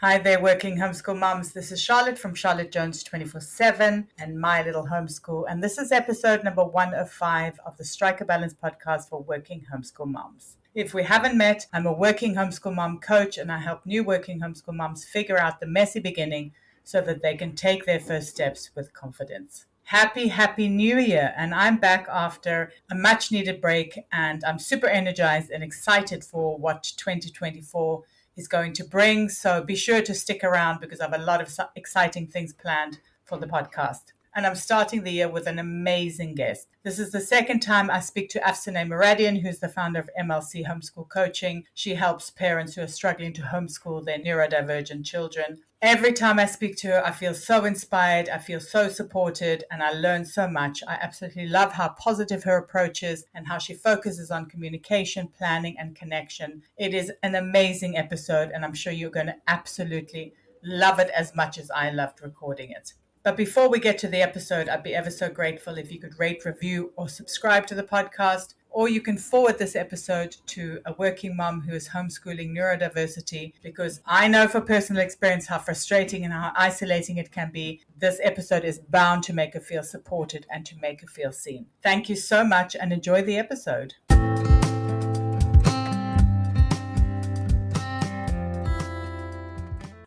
Hi there, working homeschool mums. This is Charlotte from Charlotte Jones 24/7 and My Little Homeschool. And this is episode number 105 of the Strike a Balance podcast for working homeschool mums. If we haven't met, I'm a working homeschool mom coach, and I help new working homeschool mums figure out the messy beginning so that they can take their first steps with confidence. Happy New Year. And I'm back after a much needed break, and I'm super energized and excited for what 2024 is going to bring. So be sure to stick around because I have a lot of exciting things planned for the podcast. And I'm starting the year with an amazing guest. This is the second time I speak to Afsaneh Moradian, who's the founder of MLC Homeschool Coaching. She helps parents who are struggling to homeschool their neurodivergent children. Every time I speak to her, I feel so inspired, I feel so supported, and I learn so much. I absolutely love how positive her approach is and how she focuses on communication, planning, and connection. It is an amazing episode, and I'm sure you're going to absolutely love it as much as I loved recording it. But before we get to the episode, I'd be ever so grateful if you could rate, review, or subscribe to the podcast. Or you can forward this episode to a working mom who is homeschooling neurodiversity, because I know from personal experience how frustrating and how isolating it can be. This episode is bound to make her feel supported and to make her feel seen. Thank you so much and enjoy the episode.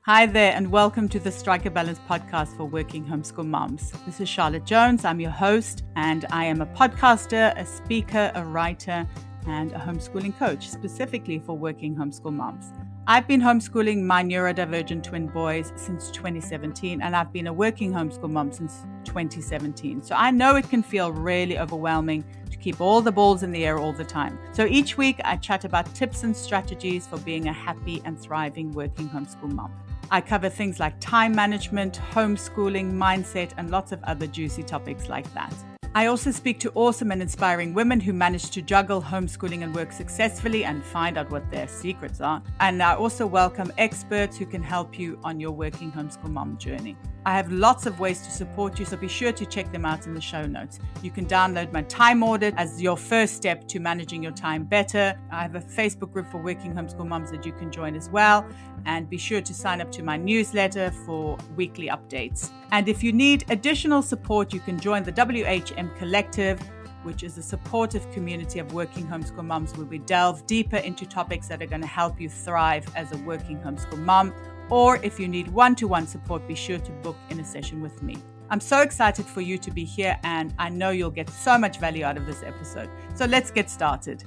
Hi there, and welcome to the Strike a Balance podcast for working homeschool moms. This is Charlotte Jones. I'm your host, and I am a podcaster, a speaker, a writer, and a homeschooling coach, specifically for working homeschool moms. I've been homeschooling my neurodivergent twin boys since 2017, and I've been a working homeschool mom since 2017. So I know it can feel really overwhelming to keep all the balls in the air all the time. So each week I chat about tips and strategies for being a happy and thriving working homeschool mom. I cover things like time management, homeschooling, mindset, and lots of other juicy topics like that. I also speak to awesome and inspiring women who manage to juggle homeschooling and work successfully and find out what their secrets are. And I also welcome experts who can help you on your working homeschool mom journey. I have lots of ways to support you, so be sure to check them out in the show notes. You can download my time audit as your first step to managing your time better. I have a Facebook group for working homeschool moms that you can join as well. And be sure to sign up to my newsletter for weekly updates. And if you need additional support, you can join the WHM Collective, which is a supportive community of working homeschool moms where we delve deeper into topics that are going to help you thrive as a working homeschool mom. Or if you need one-to-one support, be sure to book in a session with me. I'm so excited for you to be here, and I know you'll get so much value out of this episode. So let's get started.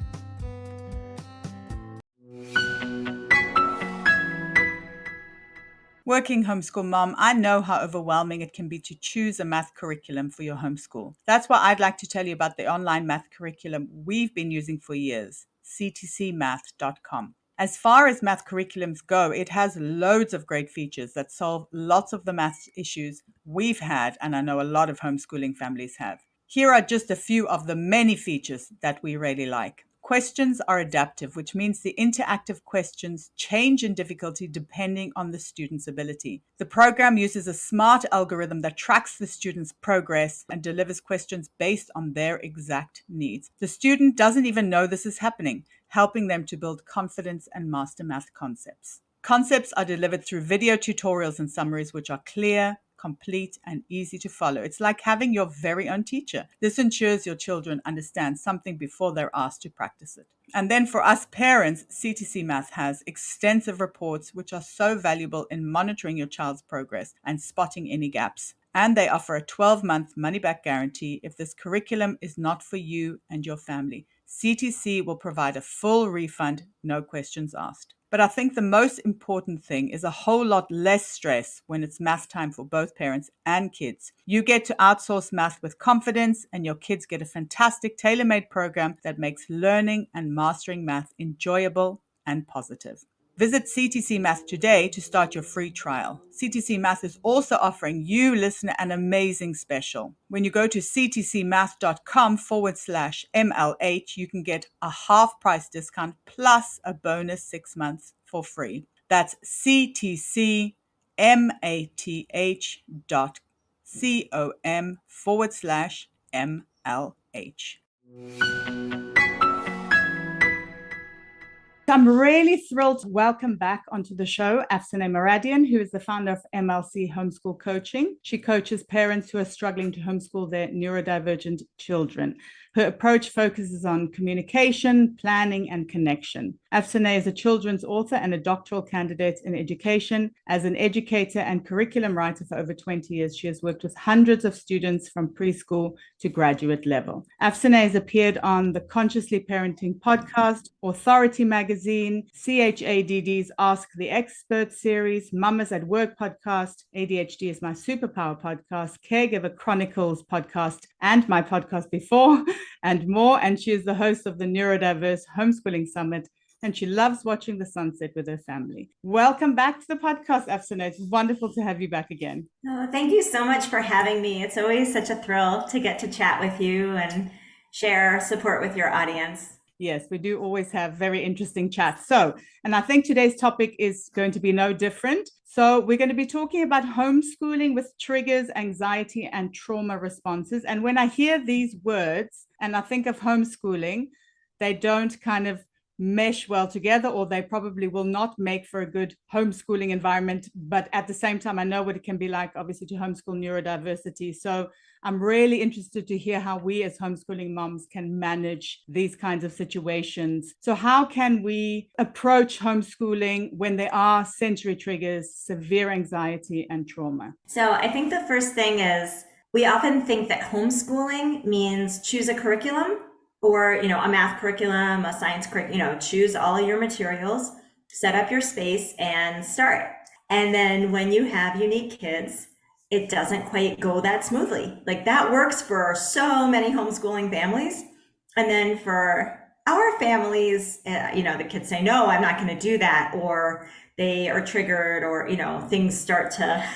Working homeschool mom, I know how overwhelming it can be to choose a math curriculum for your homeschool. That's why I'd like to tell you about the online math curriculum we've been using for years, ctcmath.com. As far as math curriculums go, it has loads of great features that solve lots of the math issues we've had, and I know a lot of homeschooling families have. Here are just a few of the many features that we really like. Questions are adaptive, which means the interactive questions change in difficulty depending on the student's ability. The program uses a smart algorithm that tracks the student's progress and delivers questions based on their exact needs. The student doesn't even know this is happening, helping them to build confidence and master math concepts. Concepts are delivered through video tutorials and summaries which are clear, complete, and easy to follow. It's like having your very own teacher. This ensures your children understand something before they're asked to practice it. And then for us parents, CTC Math has extensive reports which are so valuable in monitoring your child's progress and spotting any gaps. And they offer a 12-month money-back guarantee if this curriculum is not for you and your family. CTC will provide a full refund, no questions asked. But I think the most important thing is a whole lot less stress when it's math time for both parents and kids. You get to outsource math with confidence, and your kids get a fantastic tailor-made program that makes learning and mastering math enjoyable and positive. Visit CTC Math today to start your free trial. CTC Math is also offering you, listener, an amazing special. When you go to ctcmath.com/MLH, you can get a half price discount plus a bonus 6 months for free. That's ctcmath.com/MLH. I'm really thrilled to welcome back onto the show Afsaneh Moradian, who is the founder of MLC Homeschool Coaching. She coaches parents who are struggling to homeschool their neurodivergent children. Her approach focuses on communication, planning, and connection. Afsaneh is a children's author and a doctoral candidate in education. As an educator and curriculum writer for over 20 years, she has worked with hundreds of students from preschool to graduate level. Afsaneh has appeared on the Consciously Parenting podcast, Authority Magazine, CHADD's Ask the Expert series, Mamas at Work podcast, ADHD is My Superpower podcast, Caregiver Chronicles podcast, and my podcast before, and more. And she is the host of the Neurodiverse Homeschooling Summit, and she loves watching the sunset with her family. Welcome back to the podcast, Afsaneh. It's wonderful to have you back again. Oh, thank you so much for having me. It's always such a thrill to get to chat with you and share support with your audience. Yes, we do always have very interesting chats. And I think today's topic is going to be no different. So we're going to be talking about homeschooling with triggers, anxiety, and trauma responses. And when I hear these words and I think of homeschooling, they don't kind of mesh well together, or they probably will not make for a good homeschooling environment. But at the same time, I know what it can be like, obviously, to homeschool neurodiversity. So I'm really interested to hear how we as homeschooling moms can manage these kinds of situations. So how can we approach homeschooling when there are sensory triggers, severe anxiety, and trauma? So I think the first thing is we often think that homeschooling means choose a curriculum, or, a math curriculum, a science curriculum, choose all of your materials, set up your space and start. And then when you have unique kids, it doesn't quite go that smoothly. Like that works for so many homeschooling families. And then for our families, the kids say, no, I'm not going to do that. Or they are triggered, or, things start to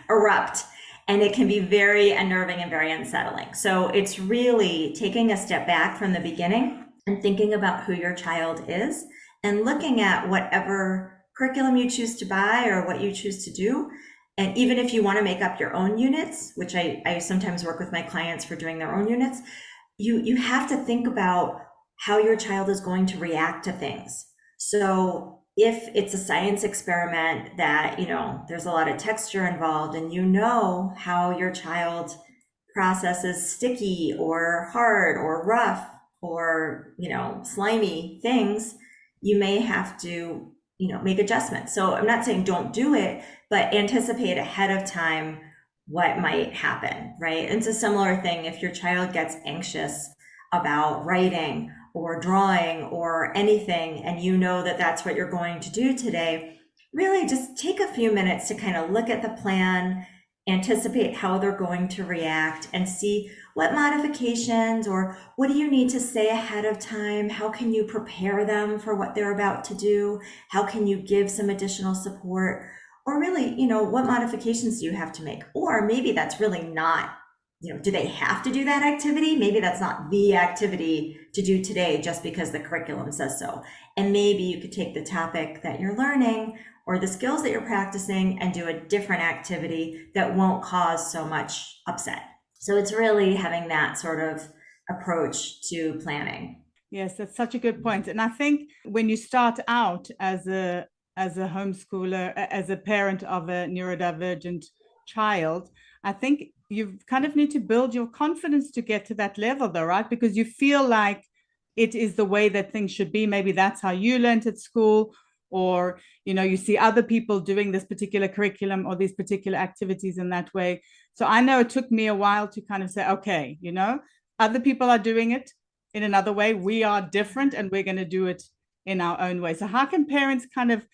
erupt. And it can be very unnerving and very unsettling. So it's really taking a step back from the beginning and thinking about who your child is and looking at whatever curriculum you choose to buy or what you choose to do. And even if you want to make up your own units, which I sometimes work with my clients for doing their own units, you have to think about how your child is going to react to things. So if it's a science experiment that, there's a lot of texture involved, and how your child processes sticky or hard or rough or, slimy things, you may have to, make adjustments. So I'm not saying don't do it, but anticipate ahead of time what might happen, right? And it's a similar thing if your child gets anxious about writing or drawing or anything, and that that's what you're going to do today, really just take a few minutes to kind of look at the plan, anticipate how they're going to react, and see what modifications or what do you need to say ahead of time? How can you prepare them for what they're about to do? How can you give some additional support? Or really, what modifications do you have to make? Or maybe that's really not, do they have to do that activity? Maybe that's not the activity to do today just because the curriculum says so. And maybe you could take the topic that you're learning or the skills that you're practicing and do a different activity that won't cause so much upset. So it's really having that sort of approach to planning. Yes, that's such a good point. And I think when you start out as a homeschooler, as a parent of a neurodivergent child, I think you kind of need to build your confidence to get to that level, though, right? Because you feel like it is the way that things should be. Maybe that's how you learned at school, or, you see other people doing this particular curriculum or these particular activities in that way. So I know it took me a while to kind of say, okay, other people are doing it in another way. We are different and we're going to do it in our own way. So how can parents kind of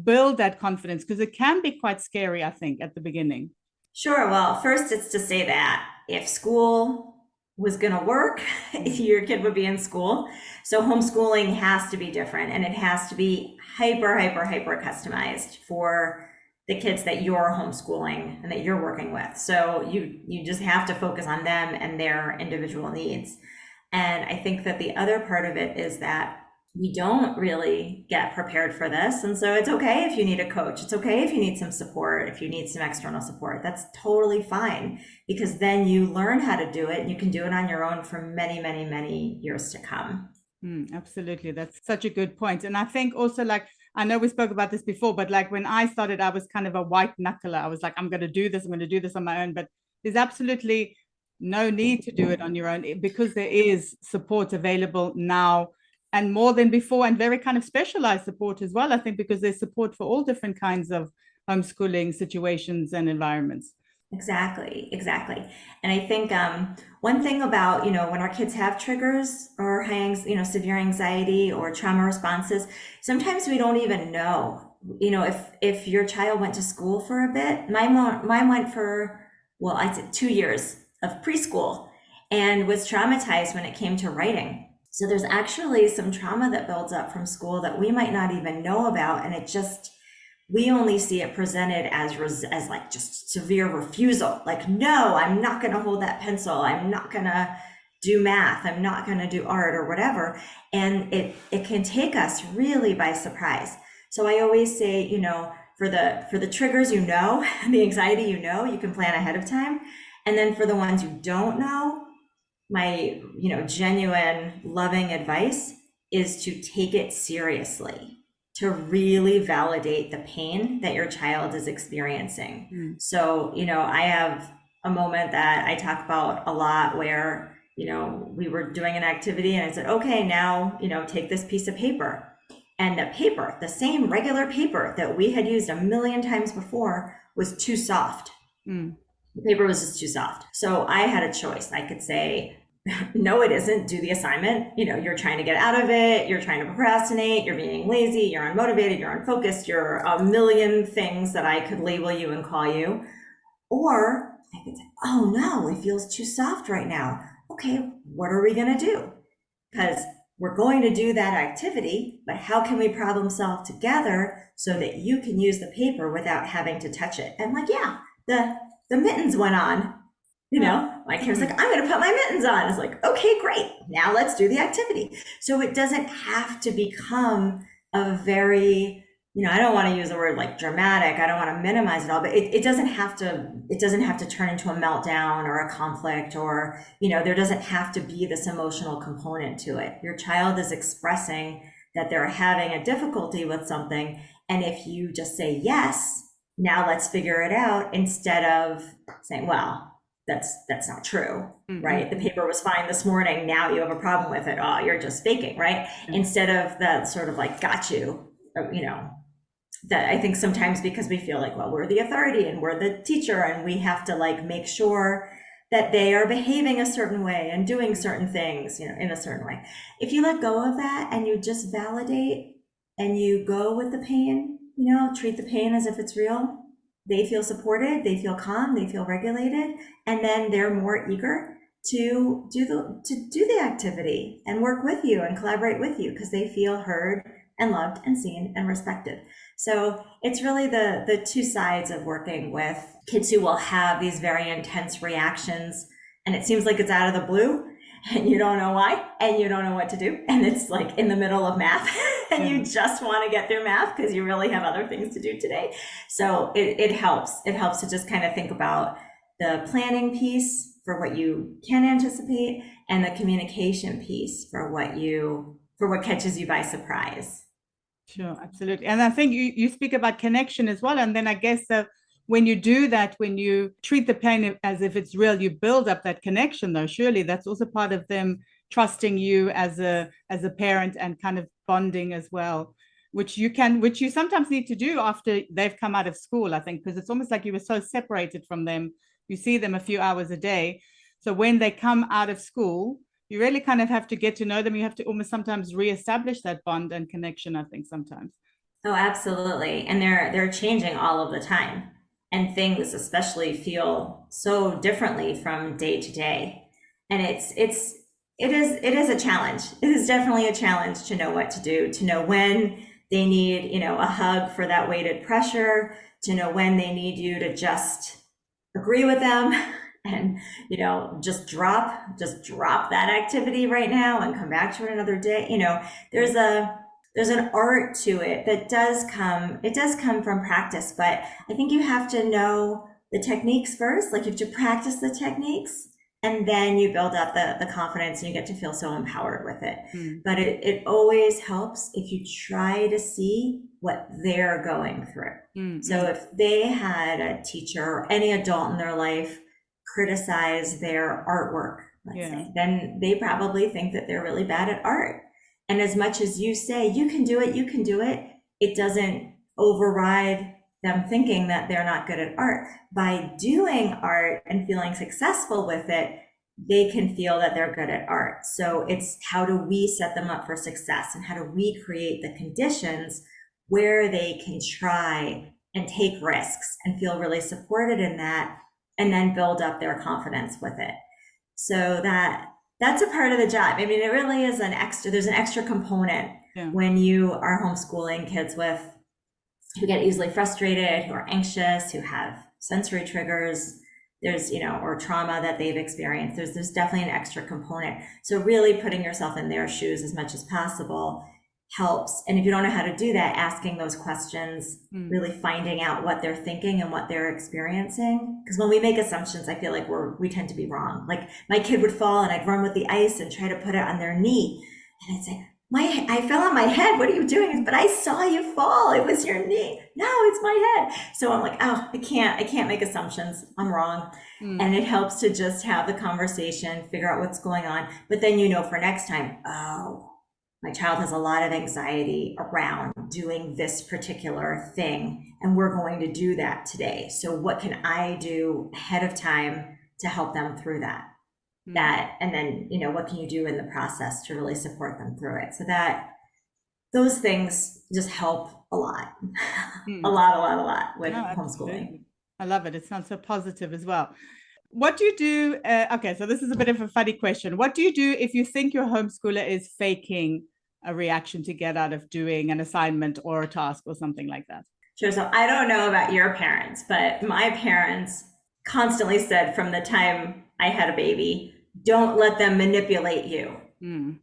build that confidence? Because it can be quite scary, I think, at the beginning. Sure. Well, first it's to say that if school was going to work, your kid would be in school. So homeschooling has to be different, and it has to be hyper customized for the kids that you're homeschooling and that you're working with. So you just have to focus on them and their individual needs. And I think that the other part of it is that we don't really get prepared for this. And so it's okay if you need a coach. It's okay if you need some support, if you need some external support. That's totally fine, because then you learn how to do it and you can do it on your own for many years to come. Absolutely. That's such a good point. And I think also, like, I know we spoke about this before, but like when I started, I was kind of a white knuckler. I was like, I'm going to do this, I'm going to do this on my own. But there's absolutely no need to do it on your own because there is support available now and more than before, and very kind of specialized support as well. I think because there's support for all different kinds of homeschooling situations and environments. Exactly, exactly. And I think one thing about, when our kids have triggers or severe anxiety or trauma responses, sometimes we don't even know. If your child went to school for a bit, mine went for, well, I said 2 years of preschool and was traumatized when it came to writing. So there's actually some trauma that builds up from school that we might not even know about, and we only see it presented as like just severe refusal. Like, no, I'm not going to hold that pencil. I'm not going to do math. I'm not going to do art or whatever. And it can take us really by surprise. So I always say, for the triggers, the anxiety, you can plan ahead of time. And then for the ones you don't know, my, genuine loving advice is to take it seriously, to really validate the pain that your child is experiencing. So, I have a moment that I talk about a lot where, we were doing an activity and I said, okay, now, take this piece of paper. And the paper, the same regular paper that we had used a million times before, was too soft. The paper was just too soft. So I had a choice. I could say, no, it isn't. Do the assignment. You're trying to get out of it. You're trying to procrastinate. You're being lazy. You're unmotivated. You're unfocused. You're a million things that I could label you and call you. Or I could say, oh no, it feels too soft right now. Okay, what are we going to do? Because we're going to do that activity, but how can we problem solve together so that you can use the paper without having to touch it? And like, yeah, the mittens went on. My kid was like, I'm going to put my mittens on. It's like, okay, great. Now let's do the activity. So it doesn't have to become a very, I don't want to use the word like dramatic. I don't want to minimize it all, but it doesn't have to turn into a meltdown or a conflict, or, there doesn't have to be this emotional component to it. Your child is expressing that they're having a difficulty with something. And if you just say, yes, now let's figure it out, instead of saying, well, that's not true, right? The paper was fine this morning. Now you have a problem with it. Oh, you're just faking, right? Instead of that sort of like, got you, that I think sometimes because we feel like, well, we're the authority and we're the teacher and we have to like make sure that they are behaving a certain way and doing certain things, in a certain way. If you let go of that and you just validate and you go with the pain, treat the pain as if it's real, they feel supported, they feel calm, they feel regulated, and then they're more eager to do the activity and work with you and collaborate with you because they feel heard and loved and seen and respected. So it's really the two sides of working with kids who will have these very intense reactions, and it seems like it's out of the blue and you don't know why and you don't know what to do, and it's like in the middle of math and you just want to get through math because you really have other things to do today. So it helps to just kind of think about the planning piece for what you can anticipate and the communication piece for what catches you by surprise. Sure, absolutely. And I think you speak about connection as well. And then I guess when you do that, when you treat the pain as if it's real, you build up that connection, though. Surely that's also part of them trusting you as a parent and kind of bonding as well, which you sometimes need to do after they've come out of school, I think, because it's almost like you were so separated from them. You see them a few hours a day. So when they come out of school, you really kind of have to get to know them. You have to almost sometimes reestablish that bond and connection, I think, sometimes. Oh, absolutely. And they're changing all of the time. And things especially feel so differently from day to day. And it is a challenge. It is definitely a challenge to know what to do, to know when they need, a hug for that weighted pressure, to know when they need you to just agree with them and just drop that activity right now and come back to it another day. There's an art to it that does come from practice, but I think you have to know the techniques first. Like, you have to practice the techniques And then you build up the confidence and you get to feel so empowered with it. Mm. But it always helps if you try to see what they're going through. So if they had a teacher or any adult in their life criticize their artwork, let's say, then they probably think that they're really bad at art. And as much as you say, you can do it, it doesn't override them thinking that they're not good at art. By doing art and feeling successful with it, they can feel that they're good at art. So it's how do we set them up for success, and how do we create the conditions where they can try and take risks and feel really supported in that, and then build up their confidence with it. So that's a part of the job. I mean, it really is there's an extra component when you are homeschooling kids who get easily frustrated, who are anxious, who have sensory triggers, there's, or trauma that they've experienced. There's definitely an extra component. So really putting yourself in their shoes as much as possible helps. And if you don't know how to do that, asking those questions, really finding out what they're thinking and what they're experiencing. Because when we make assumptions, I feel like we tend to be wrong. Like my kid would fall and I'd run with the ice and try to put it on their knee. And I'd say, I fell on my head. What are you doing? But I saw you fall. It was your knee. No, it's my head. So I'm like, oh, I can't make assumptions. I'm wrong. And it helps to just have the conversation, figure out what's going on. But then for next time, oh, my child has a lot of anxiety around doing this particular thing, and we're going to do that today. So what can I do ahead of time to help them through that? And then, what can you do in the process to really support them through it? So those things just help a lot, a lot with homeschooling. Absolutely. I love it. It sounds so positive as well. What do you do? Okay, so this is a bit of a funny question. What do you do if you think your homeschooler is faking a reaction to get out of doing an assignment or a task or something like that? Sure. So I don't know about your parents, but my parents constantly said from the time I had a baby, don't let them manipulate you.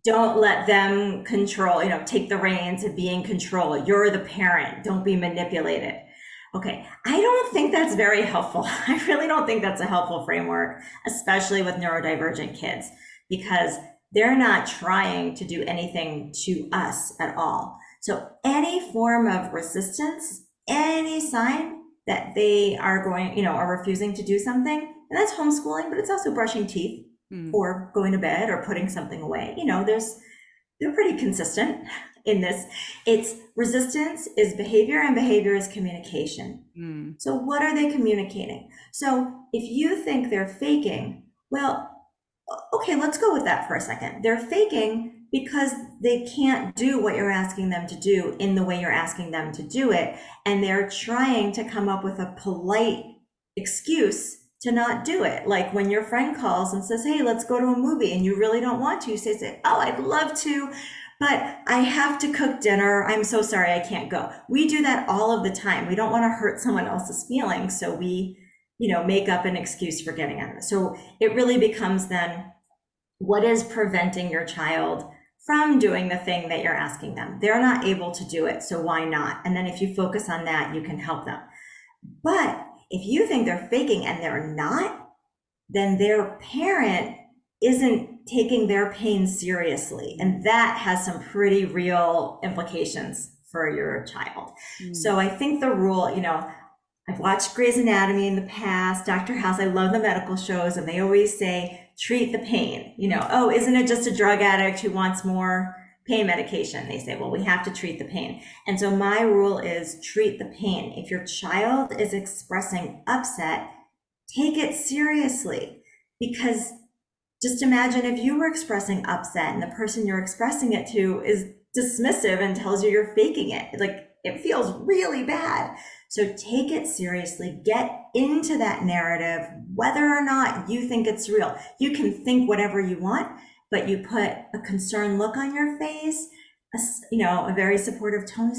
Don't let them control, take the reins and be in control. You're the parent. Don't be manipulated. Okay, I don't think that's very helpful. I really don't think that's a helpful framework, especially with neurodivergent kids, because they're not trying to do anything to us at all. So any form of resistance, any sign that they are are refusing to do something, and that's homeschooling, but it's also brushing teeth or going to bed or putting something away. They're pretty consistent in this. It's resistance is behavior, and behavior is communication. So what are they communicating? So if you think they're faking, well, okay, let's go with that for a second. They're faking because they can't do what you're asking them to do in the way you're asking them to do it. And they're trying to come up with a polite excuse to not do it. Like when your friend calls and says, hey, let's go to a movie, and you really don't want to, you say, oh, I'd love to, but I have to cook dinner. I'm so sorry, I can't go. We do that all of the time. We don't want to hurt someone else's feelings. So we, make up an excuse for getting out of it. So it really becomes then, what is preventing your child from doing the thing that you're asking them? They're not able to do it, so why not? And then if you focus on that, you can help them. But if you think they're faking and they're not, then their parent isn't taking their pain seriously. And that has some pretty real implications for your child. So I think the rule, I've watched Grey's Anatomy in the past, Dr. House, I love the medical shows, and they always say, treat the pain. Oh, isn't it just a drug addict who wants more pain medication? They say, well, we have to treat the pain. And so my rule is treat the pain. If your child is expressing upset, take it seriously. Because just imagine if you were expressing upset and the person you're expressing it to is dismissive and tells you you're faking it. Like, it feels really bad. So take it seriously, get into that narrative, whether or not you think it's real. You can think whatever you want, but you put a concerned look on your face, a very supportive tone.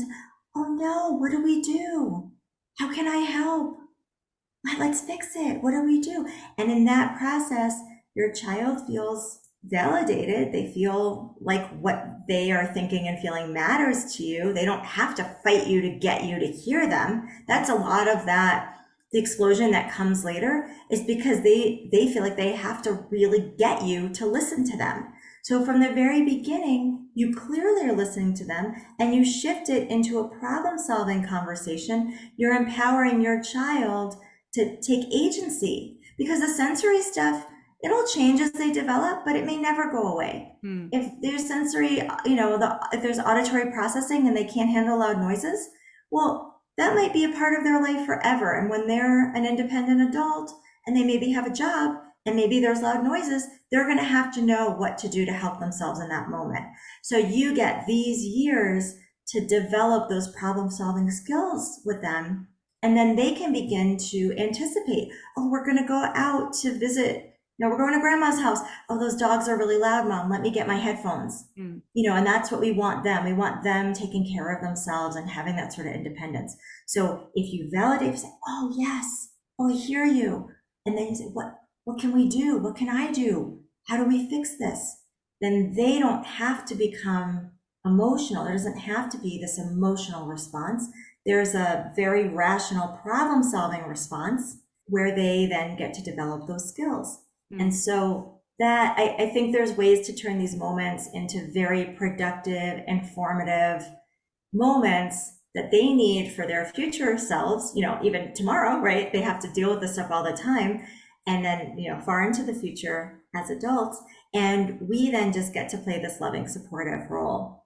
Oh no, what do we do? How can I help? Let's fix it. What do we do? And in that process, your child feels validated. They feel like what they are thinking and feeling matters to you. They don't have to fight you to get you to hear them. That's a lot of that the explosion that comes later is because they feel like they have to really get you to listen to them. So from the very beginning, you clearly are listening to them and you shift it into a problem solving conversation. You're empowering your child to take agency, because the sensory stuff, it'll change as they develop, but it may never go away. If there's sensory, if there's auditory processing and they can't handle loud noises, well, that might be a part of their life forever. And when they're an independent adult and they maybe have a job and maybe there's loud noises, they're going to have to know what to do to help themselves in that moment. So you get these years to develop those problem solving skills with them. And then they can begin to anticipate, oh, we're going to go out to visit, we're going to grandma's house. Oh, those dogs are really loud, Mom. Let me get my headphones. And that's what we want them. We want them taking care of themselves and having that sort of independence. So if you validate, say, oh, yes, oh, I hear you. And then you say, what can we do? What can I do? How do we fix this? Then they don't have to become emotional. There doesn't have to be this emotional response. There's a very rational problem solving response where they then get to develop those skills. And so that I think there's ways to turn these moments into very productive, informative moments that they need for their future selves, even tomorrow, right? They have to deal with this stuff all the time. And then, far into the future as adults. And we then just get to play this loving, supportive role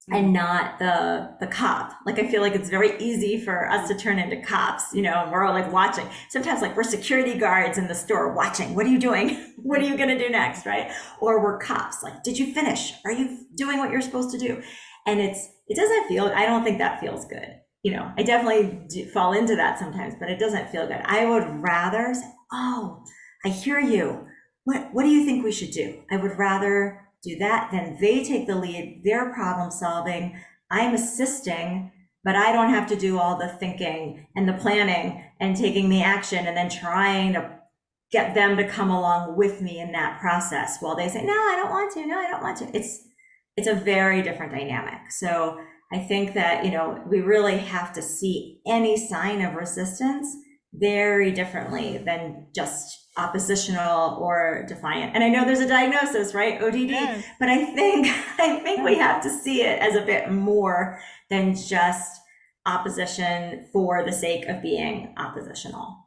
and not the cop. Like, I feel like it's very easy for us to turn into cops, and we're all like watching. Sometimes like we're security guards in the store watching. What are you doing? What are you going to do next? Right? Or we're cops. Like, did you finish? Are you doing what you're supposed to do? And it doesn't feel, I don't think that feels good. I definitely do fall into that sometimes, but it doesn't feel good. I would rather say, oh, I hear you. What do you think we should do? I would rather do that than they take the lead, they're problem solving, I'm assisting, but I don't have to do all the thinking and the planning and taking the action and then trying to get them to come along with me in that process while they say, no, I don't want to. No, I don't want to. It's a very different dynamic. So I think that, we really have to see any sign of resistance very differently than just oppositional or defiant. And I know there's a diagnosis, right? ODD, yes. But I think we have to see it as a bit more than just opposition for the sake of being oppositional.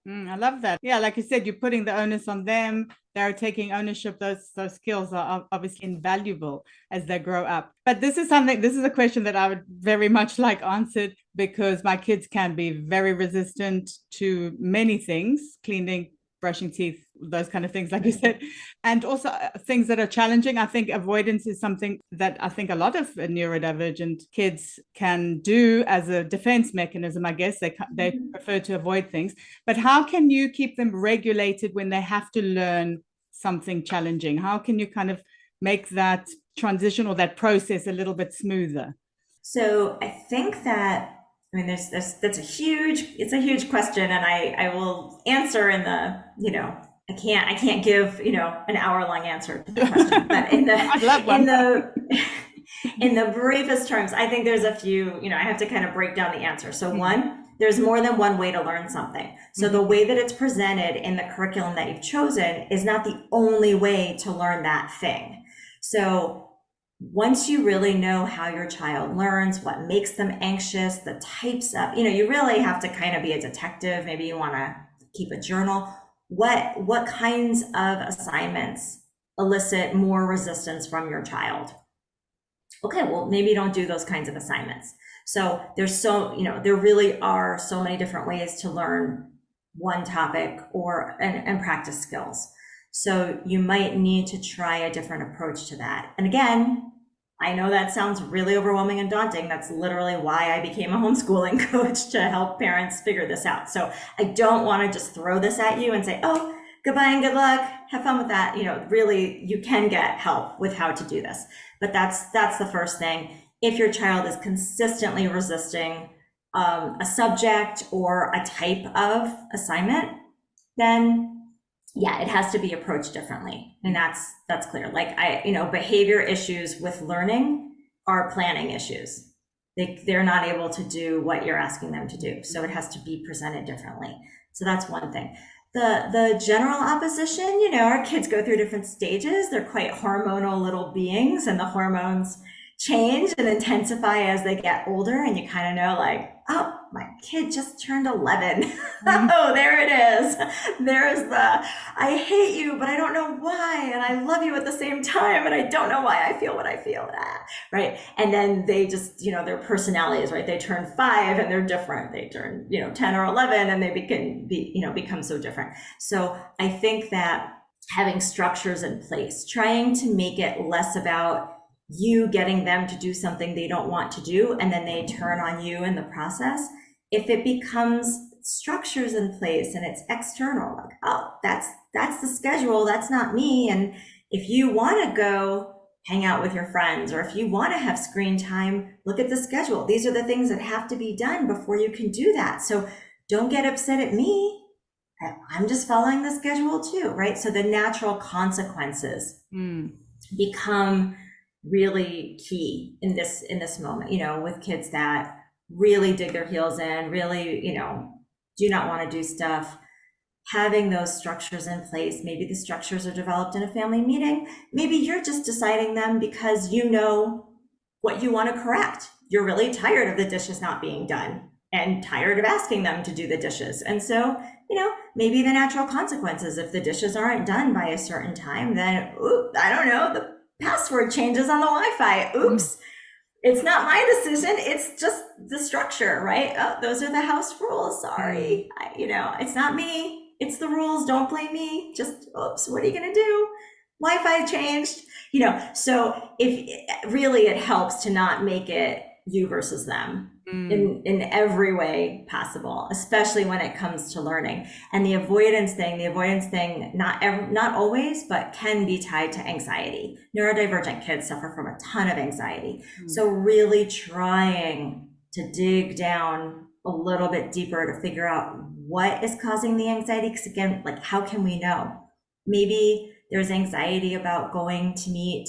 I love that. Yeah, like you said, you're putting the onus on them. They're taking ownership. Those skills are obviously invaluable as they grow up. But this is a question that I would very much like answered, because my kids can be very resistant to many things, cleaning, brushing teeth, those kind of things, like you said, and also things that are challenging. I think avoidance is something that I think a lot of neurodivergent kids can do as a defense mechanism. I guess they prefer to avoid things. But how can you keep them regulated when they have to learn something challenging? How can you kind of make that transition or that process a little bit smoother? So I think that, that's a huge question, and I will answer in the, I can't give, an hour-long answer to the question, but in the briefest terms, I think there's a few, I have to kind of break down the answer. So one, there's more than one way to learn something. So the way that it's presented in the curriculum that you've chosen is not the only way to learn that thing. So once you really know how your child learns, what makes them anxious, the types of, you really have to kind of be a detective. Maybe you want to keep a journal. What kinds of assignments elicit more resistance from your child? Okay, well, maybe don't do those kinds of assignments. So there really are so many different ways to learn one topic and practice skills. So you might need to try a different approach to that. And again, I know that sounds really overwhelming and daunting. That's literally why I became a homeschooling coach, to help parents figure this out. So I don't want to just throw this at you and say, oh, goodbye and good luck, have fun with that. Really, you can get help with how to do this. But that's the first thing. If your child is consistently resisting a subject or a type of assignment, then yeah, it has to be approached differently. And that's clear. Like behavior issues with learning are planning issues. they're not able to do what you're asking them to do. So it has to be presented differently. So that's one thing. The general opposition, our kids go through different stages. They're quite hormonal little beings, and the hormones change and intensify as they get older. And you kind of know, like, oh, my kid just turned 11. Oh, there it is. There's the, I hate you, but I don't know why. And I love you at the same time. And I don't know why I feel what I feel. Right. And then they just, their personalities, right? They turn 5 and they're different. They turn, 10 or 11 and they become so different. So I think that having structures in place, trying to make it less about you getting them to do something they don't want to do, and then they turn on you in the process. If it becomes structures in place and it's external, like, oh, that's the schedule, that's not me. And if you want to go hang out with your friends, or if you want to have screen time, look at the schedule. These are the things that have to be done before you can do that. So don't get upset at me. I'm just following the schedule too, right? So the natural consequences become really key in this moment, with kids that really dig their heels in, really, do not want to do stuff. Having those structures in place, maybe the structures are developed in a family meeting. Maybe you're just deciding them because you know what you want to correct. You're really tired of the dishes not being done and tired of asking them to do the dishes. And so, maybe the natural consequences, if the dishes aren't done by a certain time, then, I don't know, the password changes on the Wi-Fi. Oops. It's not my decision. It's just the structure, right? Oh, those are the house rules. Sorry. It's not me. It's the rules. Don't blame me. Just, oops, what are you going to do? Wi-Fi changed, so if really it helps to not make it you versus them in every way possible, especially when it comes to learning. And the avoidance thing, not always, but can be tied to anxiety. Neurodivergent kids suffer from a ton of anxiety. So really trying to dig down a little bit deeper to figure out what is causing the anxiety. Because again, like, how can we know? Maybe there's anxiety about going to meet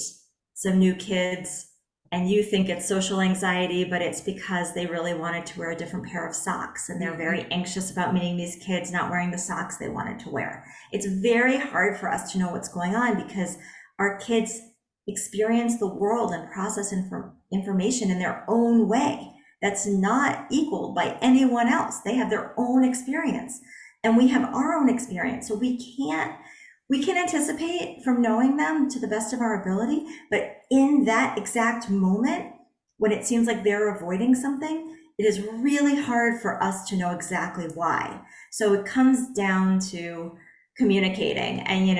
some new kids, and you think it's social anxiety, but it's because they really wanted to wear a different pair of socks, and they're very anxious about meeting these kids not wearing the socks they wanted to wear. It's very hard for us to know what's going on because our kids experience the world and process information in their own way that's not equaled by anyone else. They have their own experience, and we have our own experience. So we can anticipate from knowing them to the best of our ability, but in that exact moment, when it seems like they're avoiding something, it is really hard for us to know exactly why. So it comes down to communicating. And,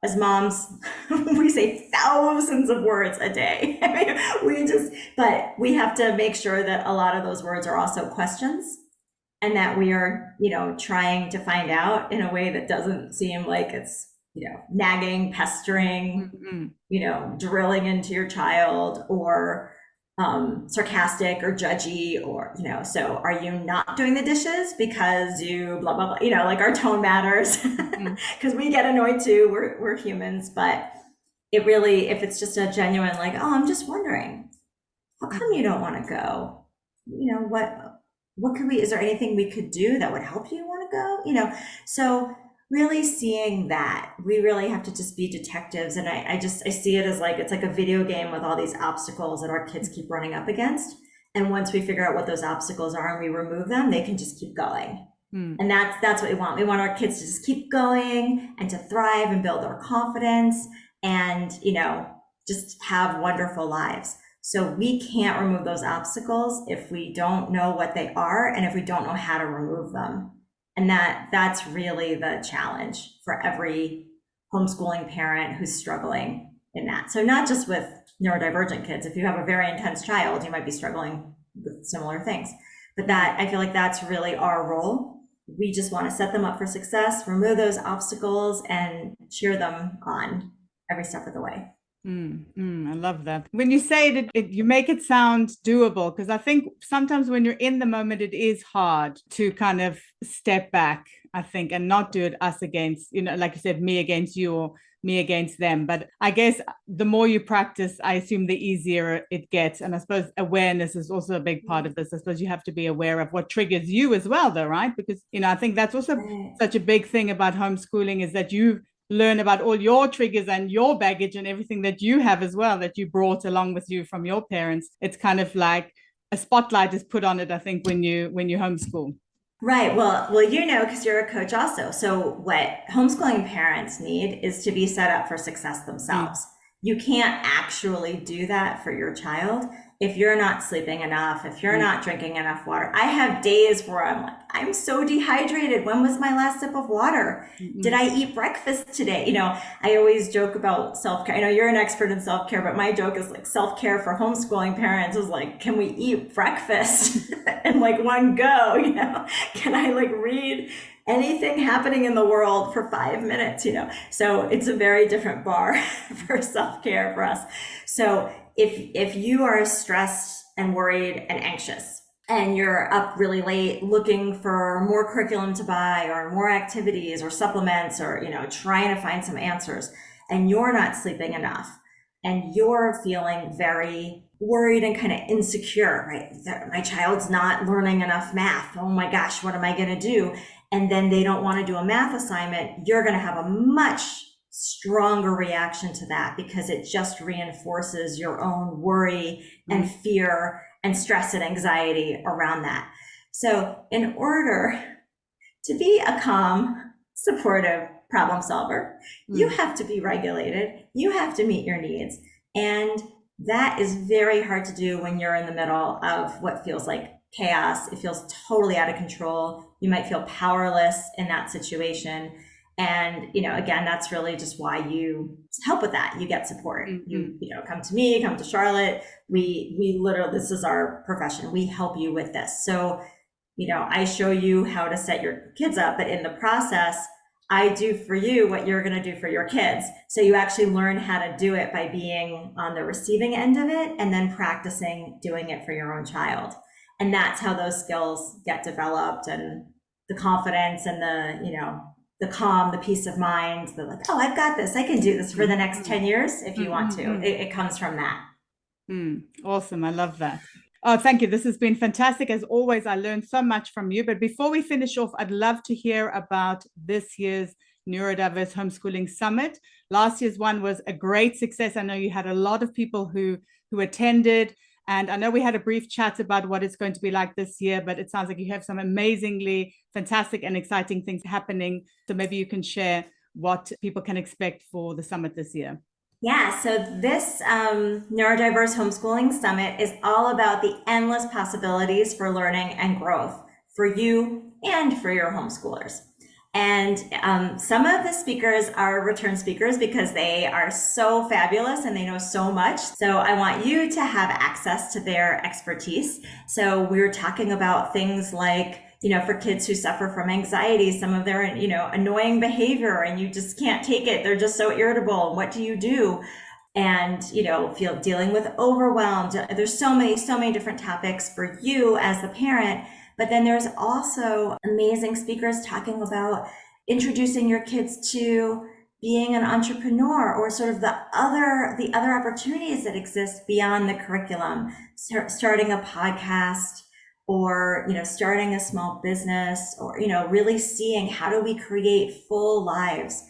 as moms, we say thousands of words a day. But we have to make sure that a lot of those words are also questions, and that we are, trying to find out in a way that doesn't seem like it's, nagging, pestering, drilling into your child, or sarcastic or judgy, or, so are you not doing the dishes because you blah, blah, blah, like our tone matters, because we get annoyed too. We're humans, but it really, if it's just a genuine, like, oh, I'm just wondering, how come you don't want to go? What could is there anything we could do that would help you want to go? So really seeing that, we really have to just be detectives. And I see it as like, it's like a video game with all these obstacles that our kids keep running up against. And once we figure out what those obstacles are and we remove them, they can just keep going. And that's what we want. We want our kids to just keep going and to thrive and build their confidence and, just have wonderful lives. So we can't remove those obstacles if we don't know what they are and if we don't know how to remove them. And that's really the challenge for every homeschooling parent who's struggling in that. So not just with neurodivergent kids. If you have a very intense child, you might be struggling with similar things. But I feel like that's really our role. We just want to set them up for success, remove those obstacles, and cheer them on every step of the way. I love that. When you say it, you make it sound doable, because I think sometimes when you're in the moment, it is hard to kind of step back, I think, and not do it us against, like you said, me against you or me against them. But I guess the more you practice, I assume the easier it gets. And I suppose awareness is also a big part of this. I suppose you have to be aware of what triggers you as well, though, right? Because, I think that's also Right. such a big thing about homeschooling, is that you learn about all your triggers and your baggage and everything that you have as well, that you brought along with you from your parents. It's kind of like a spotlight is put on it, I think, when you homeschool. Right. Well, because you're a coach also. So what homeschooling parents need is to be set up for success Mm, themselves. You can't actually do that for your child if you're not sleeping enough, if you're mm, not drinking enough water. I have days where I'm like, I'm so dehydrated. When was my last sip of water? Did mm, I eat breakfast today? I always joke about self-care. I know you're an expert in self-care, but my joke is like self-care for homeschooling parents is like, can we eat breakfast in like one go? Can I like read anything happening in the world for 5 minutes? So it's a very different bar for self-care for us. So if you are stressed and worried and anxious and you're up really late looking for more curriculum to buy or more activities or supplements or trying to find some answers, and you're not sleeping enough and you're feeling very worried and kind of insecure, right? My child's not learning enough math. Oh my gosh, what am I going to do? And then they don't want to do a math assignment. You're going to have a much stronger reaction to that because it just reinforces your own worry and mm, fear and stress and anxiety around that. So in order to be a calm, supportive problem solver, you mm, have to be regulated. You have to meet your needs. And that is very hard to do when you're in the middle of what feels like chaos. It feels totally out of control. You might feel powerless in that situation. And, again, that's really just why you help with that. You get support. mm, You, mm, come to me, come to Charlotte. We literally, this is our profession. We help you with this. So, I show you how to set your kids up, but in the process, I do for you what you're going to do for your kids. So you actually learn how to do it by being on the receiving end of it and then practicing doing it for your own child. And that's how those skills get developed, and the confidence and the calm, the peace of mind, the like, oh, I've got this. I can do this for mm, the next mm, 10 years if mm, you want mm, to. mm. It comes from that. Awesome. I love that. Oh, thank you. This has been fantastic. As always, I learned so much from you. But before we finish off, I'd love to hear about this year's Neurodiverse Homeschooling Summit. Last year's one was a great success. I know you had a lot of people who attended. And I know we had a brief chat about what it's going to be like this year, but it sounds like you have some amazingly fantastic and exciting things happening. So maybe you can share what people can expect for the summit this year. Yeah, so this Neurodiverse Homeschooling Summit is all about the endless possibilities for learning and growth for you and for your homeschoolers. And some of the speakers are return speakers because they are so fabulous and they know so much. So I want you to have access to their expertise. So we're talking about things like, for kids who suffer from anxiety, some of their, annoying behavior, and you just can't take it. They're just so irritable. What do you do? And, dealing with overwhelmed. There's so many different topics for you as the parent. But then there's also amazing speakers talking about introducing your kids to being an entrepreneur, or sort of the other opportunities that exist beyond the curriculum, starting a podcast, or starting a small business, or really seeing how do we create full lives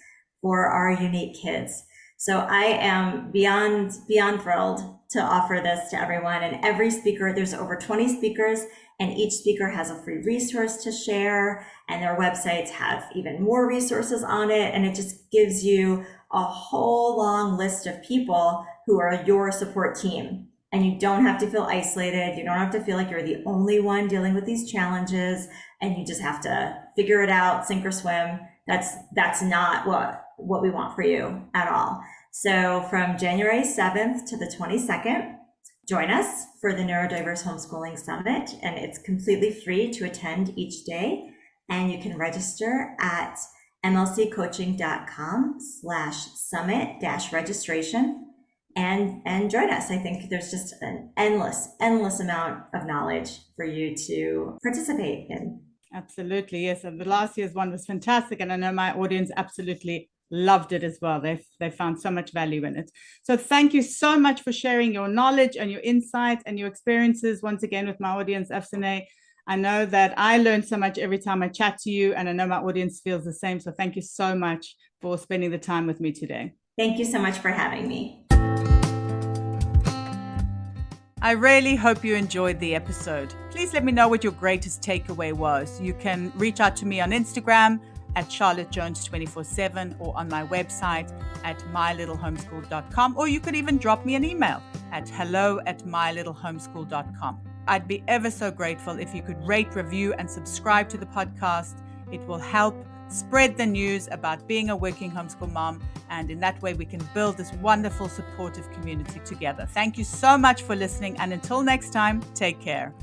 for our unique kids. So I am beyond thrilled to offer this to everyone. And every speaker, there's over 20 speakers, and each speaker has a free resource to share, and their websites have even more resources on it. And it just gives you a whole long list of people who are your support team. And you don't have to feel isolated. You don't have to feel like you're the only one dealing with these challenges, and you just have to figure it out, sink or swim. That's not what we want for you at all. So from January 7th to the 22nd, join us for the Neurodiverse Homeschooling Summit, and it's completely free to attend each day. And you can register at mlccoaching.com/summit-registration. and join us. I think there's just an endless amount of knowledge for you to participate in. Absolutely, yes. And the last year's one was fantastic, and I know my audience absolutely loved it as well. They found so much value in it. So thank you so much for sharing your knowledge and your insights and your experiences once again with my audience, Afsaneh. I know that I learn so much every time I chat to you, and I know my audience feels the same. So thank you so much for spending the time with me today. Thank you so much for having me. I really hope you enjoyed the episode. Please let me know what your greatest takeaway was. You can reach out to me on Instagram at charlottejones247 or on my website at mylittlehomeschool.com, or you could even drop me an email at hello@mylittlehomeschool.com. I'd be ever so grateful if you could rate, review, and subscribe to the podcast. It will help spread the news about being a working homeschool mom, and in that way we can build this wonderful supportive community together. Thank you so much for listening, and until next time, take care.